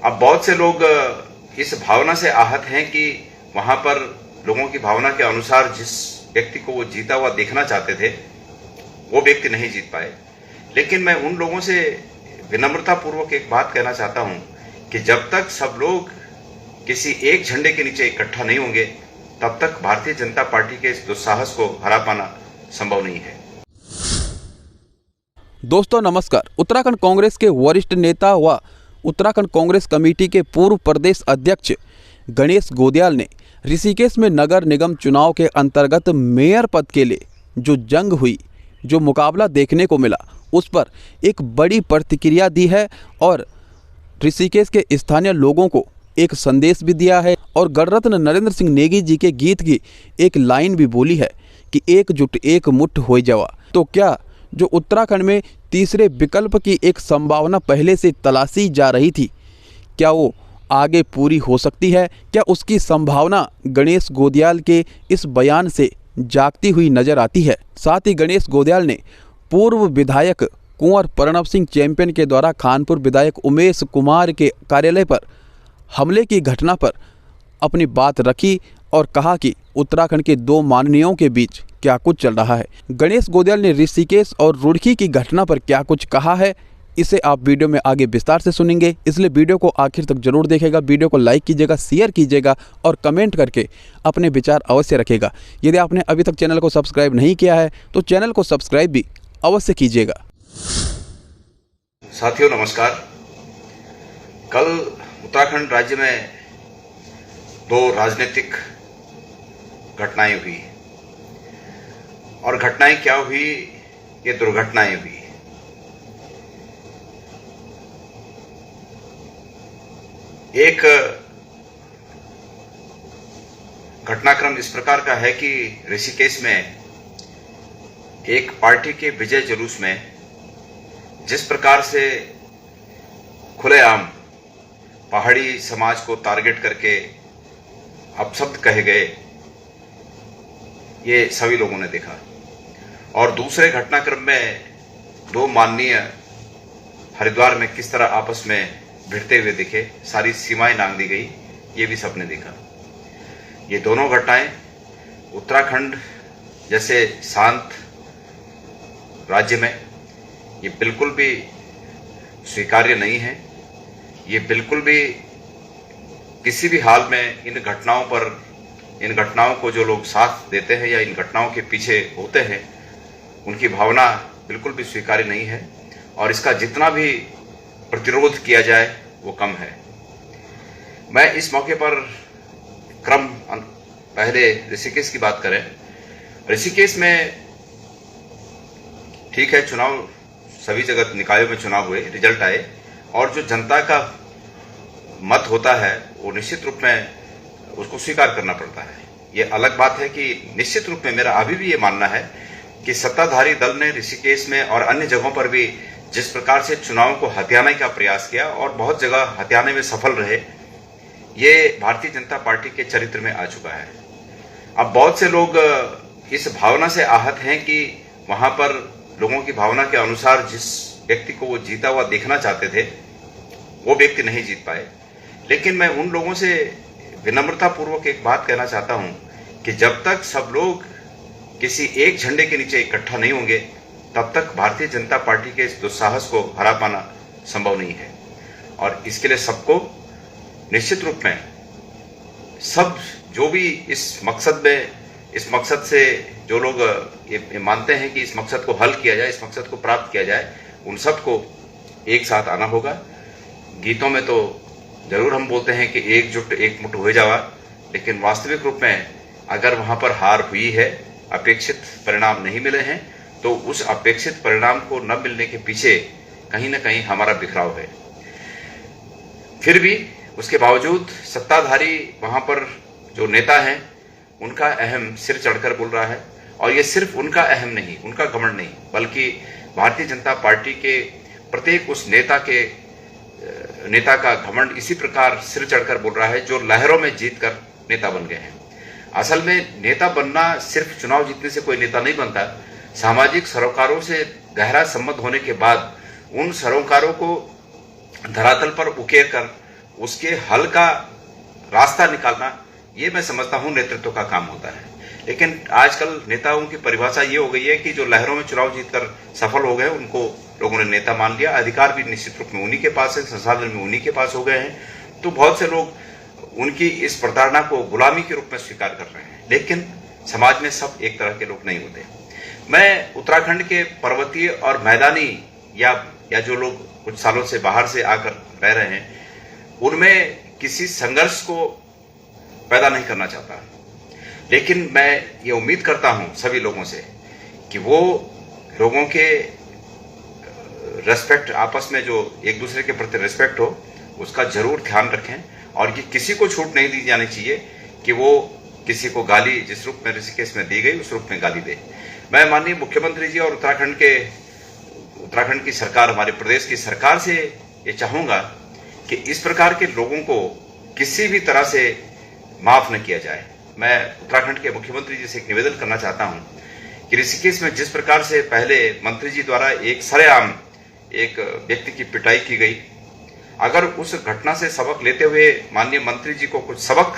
अब बहुत से लोग इस भावना से आहत हैं कि वहां पर लोगों की भावना के अनुसार जिस व्यक्ति को वो जीता हुआ देखना चाहते थे वो व्यक्ति नहीं जीत पाए। लेकिन मैं उन लोगों से विनम्रता पूर्वक एक बात कहना चाहता हूं कि जब तक सब लोग किसी एक झंडे के नीचे इकट्ठा नहीं होंगे तब तक भारतीय जनता पार्टी के इस दुस्साहस को हरा पाना संभव नहीं है। दोस्तों नमस्कार। उत्तराखंड कांग्रेस के वरिष्ठ नेता व उत्तराखंड कांग्रेस कमेटी के पूर्व प्रदेश अध्यक्ष गणेश गोदयाल ने ऋषिकेश में नगर निगम चुनाव के अंतर्गत मेयर पद के लिए जो जंग हुई, जो मुकाबला देखने को मिला, उस पर एक बड़ी प्रतिक्रिया दी है और ऋषिकेश के स्थानीय लोगों को एक संदेश भी दिया है और गणरत्न नरेंद्र सिंह नेगी जी के गीत की एक लाइन भी बोली है कि एकजुट एक मुट्ठ हो जावा। तो क्या जो उत्तराखंड में तीसरे विकल्प की एक संभावना पहले से तलाशी जा रही थी, क्या वो आगे पूरी हो सकती है? क्या उसकी संभावना गणेश गोदयाल के इस बयान से जागती हुई नजर आती है? साथ ही गणेश गोदयाल ने पूर्व विधायक कुंवर प्रणव सिंह चैंपियन के द्वारा खानपुर विधायक उमेश कुमार के कार्यालय पर हमले की घटना पर अपनी बात रखी और कहा कि उत्तराखंड के दो माननीयों के बीच क्या कुछ चल रहा है। गणेश गोदयाल ने ऋषिकेश और रुड़की की घटना पर क्या कुछ कहा है, इसे आप वीडियो में आगे विस्तार से सुनेंगे, इसलिए वीडियो को आखिर तक जरूर देखेगा। वीडियो को लाइक कीजिएगा, शेयर कीजिएगा और कमेंट करके अपने विचार अवश्य रखेगा। यदि आपने अभी तक चैनल को सब्सक्राइब नहीं किया है तो चैनल को सब्सक्राइब भी अवश्य कीजिएगा। साथियों नमस्कार। कल उत्तराखंड राज्य में दो राजनीतिक घटनाएं हुई और घटनाएं क्या हुई, ये दुर्घटनाएं हुई। एक घटनाक्रम इस प्रकार का है कि ऋषिकेश में एक पार्टी के विजय जुलूस में जिस प्रकार से खुलेआम पहाड़ी समाज को टारगेट करके अपशब्द कहे गए, ये सभी लोगों ने देखा। और दूसरे घटनाक्रम में दो माननीय हरिद्वार में किस तरह आपस में भिड़ते हुए दिखे, सारी सीमाएं नांग दी गई, ये भी सबने देखा। ये दोनों घटनाएं उत्तराखंड जैसे शांत राज्य में ये बिल्कुल भी स्वीकार्य नहीं है। ये बिल्कुल भी किसी भी हाल में इन घटनाओं को जो लोग साथ देते हैं या इन घटनाओं के पीछे होते हैं, उनकी भावना बिल्कुल भी स्वीकार्य नहीं है और इसका जितना भी प्रतिरोध किया जाए वो कम है। मैं इस मौके पर पहले ऋषिकेश की बात करें। ऋषिकेश में ठीक है, चुनाव सभी जगह निकायों में चुनाव हुए, रिजल्ट आए और जो जनता का मत होता है वो निश्चित रूप में उसको स्वीकार करना पड़ता है। ये अलग बात है कि निश्चित रूप में मेरा अभी भी ये मानना है कि सत्ताधारी दल ने ऋषिकेश में और अन्य जगहों पर भी जिस प्रकार से चुनाव को हथियाने का प्रयास किया और बहुत जगह हथियाने में सफल रहे, ये भारतीय जनता पार्टी के चरित्र में आ चुका है। अब बहुत से लोग इस भावना से आहत हैं कि वहां पर लोगों की भावना के अनुसार जिस व्यक्ति को वो जीता हुआ देखना चाहते थे वो व्यक्ति नहीं जीत पाए। लेकिन मैं उन लोगों से विनम्रता पूर्वक एक बात कहना चाहता हूं कि जब तक सब लोग किसी एक झंडे के नीचे इकट्ठा नहीं होंगे तब तक भारतीय जनता पार्टी के इस दुस्साहस को हरा पाना संभव नहीं है। और इसके लिए सबको निश्चित रूप में सब जो भी इस मकसद से जो लोग ये मानते हैं कि इस मकसद को हल किया जाए, इस मकसद को प्राप्त किया जाए, उन सबको एक साथ आना होगा। गीतों में तो जरूर हम बोलते हैं कि एकजुट एक मुट्ठ हो जावा, लेकिन वास्तविक रूप में अगर वहां पर हार हुई है, अपेक्षित परिणाम नहीं मिले हैं, तो उस अपेक्षित परिणाम को न मिलने के पीछे कहीं ना कहीं हमारा बिखराव है। फिर भी उसके बावजूद सत्ताधारी वहां पर जो नेता हैं उनका अहम सिर चढ़कर बोल रहा है। और ये सिर्फ उनका अहम नहीं, उनका घमंड नहीं, बल्कि भारतीय जनता पार्टी के प्रत्येक उस नेता का घमंड इसी प्रकार सिर चढ़कर बोल रहा है जो लहरों में जीतकर नेता बन गए हैं। असल में नेता बनना सिर्फ चुनाव जीतने से कोई नेता नहीं बनता। सामाजिक सरोकारों से गहरा संबंध होने के बाद उन सरोकारों को धरातल पर उकेर कर उसके हल का रास्ता निकालना, ये मैं समझता हूं नेतृत्व का काम होता है। लेकिन आजकल नेताओं की परिभाषा ये हो गई है कि जो लहरों में चुनाव जीतकर सफल हो गए उनको लोगों ने नेता मान लिया, अधिकार भी निश्चित रूप में उन्हीं के पास है, संसाधन भी उन्हीं के पास हो गए हैं। तो बहुत से लोग उनकी इस प्रताड़ना को गुलामी के रूप में स्वीकार कर रहे हैं। लेकिन समाज में सब एक तरह के लोग नहीं होते। मैं उत्तराखंड के पर्वतीय और मैदानी या जो लोग कुछ सालों से बाहर से आकर रह रहे हैं, उनमें किसी संघर्ष को पैदा नहीं करना चाहता। लेकिन मैं ये उम्मीद करता हूं सभी लोगों से कि वो लोगों के रेस्पेक्ट, आपस में जो एक दूसरे के प्रति रेस्पेक्ट हो, उसका जरूर ध्यान रखें। और ये किसी को छूट नहीं दी जानी चाहिए कि वो किसी को गाली जिस रूप में ऋषिकेश में दी गई उस रूप में गाली दे। मैं माननीय मुख्यमंत्री जी और उत्तराखंड की सरकार, हमारे प्रदेश की सरकार से ये चाहूंगा कि इस प्रकार के लोगों को किसी भी तरह से माफ न किया जाए। मैं उत्तराखंड के मुख्यमंत्री जी से एक निवेदन करना चाहता हूं कि ऋषिकेश में जिस प्रकार से पहले मंत्री जी द्वारा एक सरेआम एक व्यक्ति की पिटाई की गई, अगर उस घटना से सबक लेते हुए माननीय मंत्री जी को कुछ सबक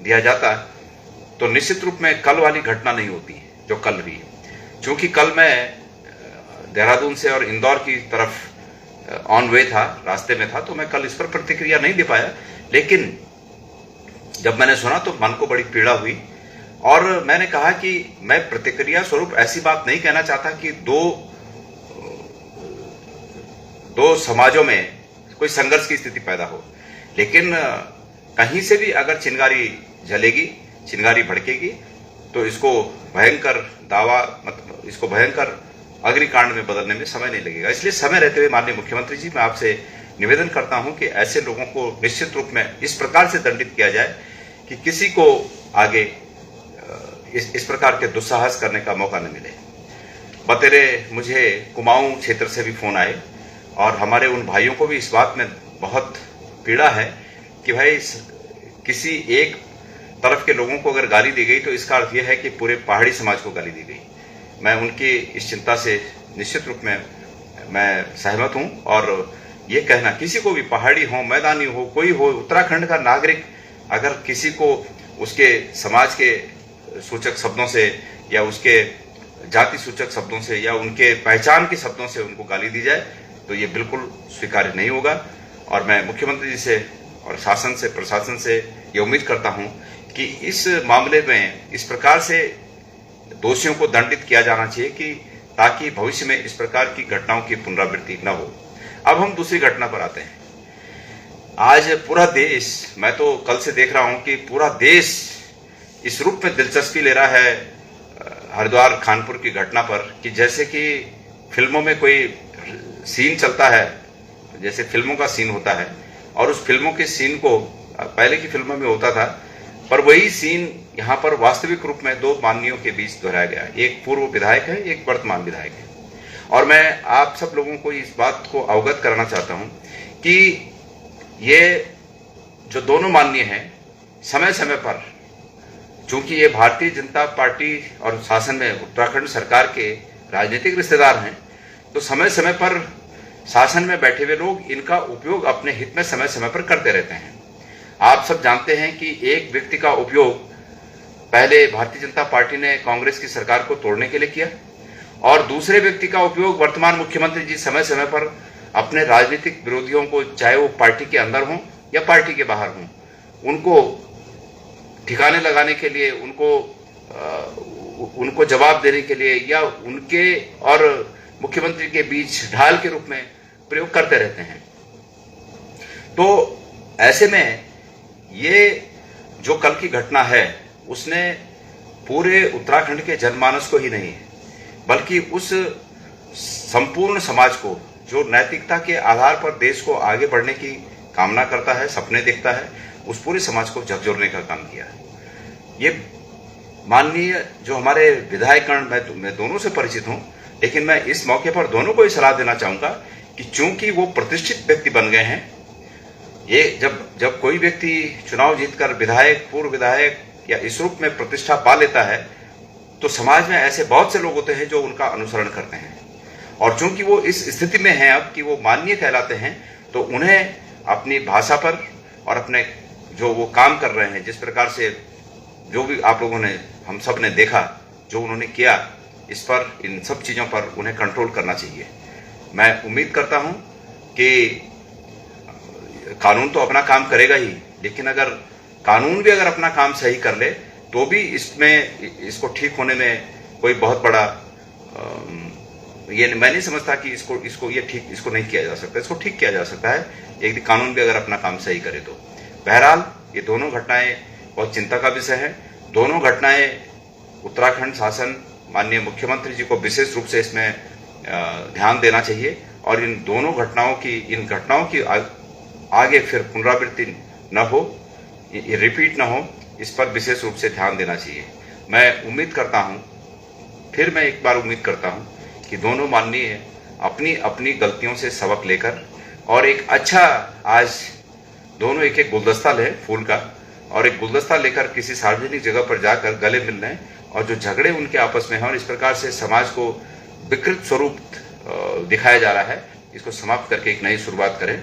दिया जाता तो निश्चित रूप में कल वाली घटना नहीं होती जो कल हुई। क्योंकि कल मैं देहरादून से और इंदौर की तरफ ऑन वे था, रास्ते में था, तो मैं कल इस पर प्रतिक्रिया नहीं दे पाया। लेकिन जब मैंने सुना तो मन को बड़ी पीड़ा हुई और मैंने कहा कि मैं प्रतिक्रिया स्वरूप ऐसी बात नहीं कहना चाहता कि दो समाजों में कोई संघर्ष की स्थिति पैदा हो। लेकिन कहीं से भी अगर चिंगारी जलेगी, चिंगारी भड़केगी, तो इसको भयंकर अग्निकांड में बदलने में समय नहीं लगेगा। इसलिए समय रहते हुए माननीय मुख्यमंत्री जी, मैं आपसे निवेदन करता हूं कि ऐसे लोगों को निश्चित रूप में इस प्रकार से दंडित किया जाए कि किसी को आगे इस प्रकार के दुस्साहस करने का मौका न मिले। बतेरे मुझे कुमाऊं क्षेत्र से भी फोन आए और हमारे उन भाइयों को भी इस बात में बहुत पीड़ा है कि भाई किसी एक तरफ के लोगों को अगर गाली दी गई तो इसका अर्थ यह है कि पूरे पहाड़ी समाज को गाली दी गई। मैं उनकी इस चिंता से निश्चित रूप में मैं सहमत हूं और ये कहना किसी को भी, पहाड़ी हो, मैदानी हो, कोई हो, उत्तराखंड का नागरिक अगर किसी को उसके समाज के सूचक शब्दों से या उसके जाति सूचक शब्दों से या उनके पहचान के शब्दों से उनको गाली दी जाए तो ये बिल्कुल स्वीकार्य नहीं होगा। और मैं मुख्यमंत्री जी से और शासन से, प्रशासन से ये उम्मीद करता हूं कि इस मामले में इस प्रकार से दोषियों को दंडित किया जाना चाहिए कि ताकि भविष्य में इस प्रकार की घटनाओं की पुनरावृत्ति न हो। अब हम दूसरी घटना पर आते हैं। आज पूरा देश, मैं तो कल से देख रहा हूं कि पूरा देश इस रूप में दिलचस्पी ले रहा है हरिद्वार खानपुर की घटना पर कि जैसे कि फिल्मों में कोई सीन चलता है, जैसे फिल्मों का सीन होता है और उस फिल्मों के सीन को पहले की फिल्मों में होता था, पर वही सीन यहाँ पर वास्तविक रूप में दो माननीयों के बीच दोहराया गया। एक पूर्व विधायक है, एक वर्तमान विधायक है। और मैं आप सब लोगों को इस बात को अवगत कराना चाहता हूं कि ये जो दोनों माननीय हैं, समय समय पर, चूंकि ये भारतीय जनता पार्टी और शासन में उत्तराखंड सरकार के राजनीतिक रिश्तेदार हैं, तो समय समय पर शासन में बैठे हुए लोग इनका उपयोग अपने हित में समय समय पर करते रहते हैं। आप सब जानते हैं कि एक व्यक्ति का उपयोग पहले भारतीय जनता पार्टी ने कांग्रेस की सरकार को तोड़ने के लिए किया और दूसरे व्यक्ति का उपयोग वर्तमान मुख्यमंत्री जी समय समय पर अपने राजनीतिक विरोधियों को, चाहे वो पार्टी के अंदर हों या पार्टी के बाहर हों, उनको ठिकाने लगाने के लिए, उनको जवाब देने के लिए या उनके और मुख्यमंत्री के बीच ढाल के रूप में प्रयोग करते रहते हैं। तो ऐसे में ये जो कल की घटना है उसने पूरे उत्तराखंड के जनमानस को ही नहीं बल्कि उस संपूर्ण समाज को जो नैतिकता के आधार पर देश को आगे बढ़ने की कामना करता है, सपने देखता है, उस पूरे समाज को झकझोरने का काम किया। ये माननीय जो हमारे विधायकगण, मैं दोनों से परिचित हूं, लेकिन मैं इस मौके पर दोनों को ही सलाह देना चाहूंगा कि चूंकि वो प्रतिष्ठित व्यक्ति बन गए हैं, ये जब कोई व्यक्ति चुनाव जीतकर विधायक, पूर्व विधायक या इस रूप में प्रतिष्ठा पा लेता है तो समाज में ऐसे बहुत से लोग होते हैं जो उनका अनुसरण करते हैं। और चूंकि वो इस स्थिति में हैं अब कि वो माननीय कहलाते हैं, तो उन्हें अपनी भाषा पर, और अपने जो वो काम कर रहे हैं, जिस प्रकार से जो भी आप लोगों ने, हम सब ने देखा जो उन्होंने किया, इस पर, इन सब चीज़ों पर उन्हें कंट्रोल करना चाहिए। मैं उम्मीद करता हूं कि कानून तो अपना काम करेगा ही, लेकिन अगर कानून भी अगर अपना काम सही कर ले तो भी इसको ठीक होने में कोई बहुत बड़ा ये मैं नहीं समझता कि इसको नहीं किया जा सकता। इसको ठीक किया जा सकता है यदि कानून भी अगर अपना काम सही करे तो। बहरहाल ये दोनों घटनाएं बहुत चिंता का विषय है। दोनों घटनाएं उत्तराखंड शासन, माननीय मुख्यमंत्री जी को विशेष रूप से इसमें ध्यान देना चाहिए और इन घटनाओं की आगे फिर पुनरावृत्ति न हो, ये रिपीट न हो, इस पर विशेष रूप से ध्यान देना चाहिए। मैं उम्मीद करता हूं, फिर मैं एक बार उम्मीद करता हूं कि दोनों माननीय अपनी अपनी गलतियों से सबक लेकर और एक अच्छा, आज दोनों एक गुलदस्ता लें फूल का, और एक गुलदस्ता लेकर किसी सार्वजनिक जगह पर जाकर गले मिल लें और जो झगड़े उनके आपस में हैं और इस प्रकार से समाज को विकृत स्वरूप दिखाया जा रहा है, इसको समाप्त करके एक नई शुरुआत करें।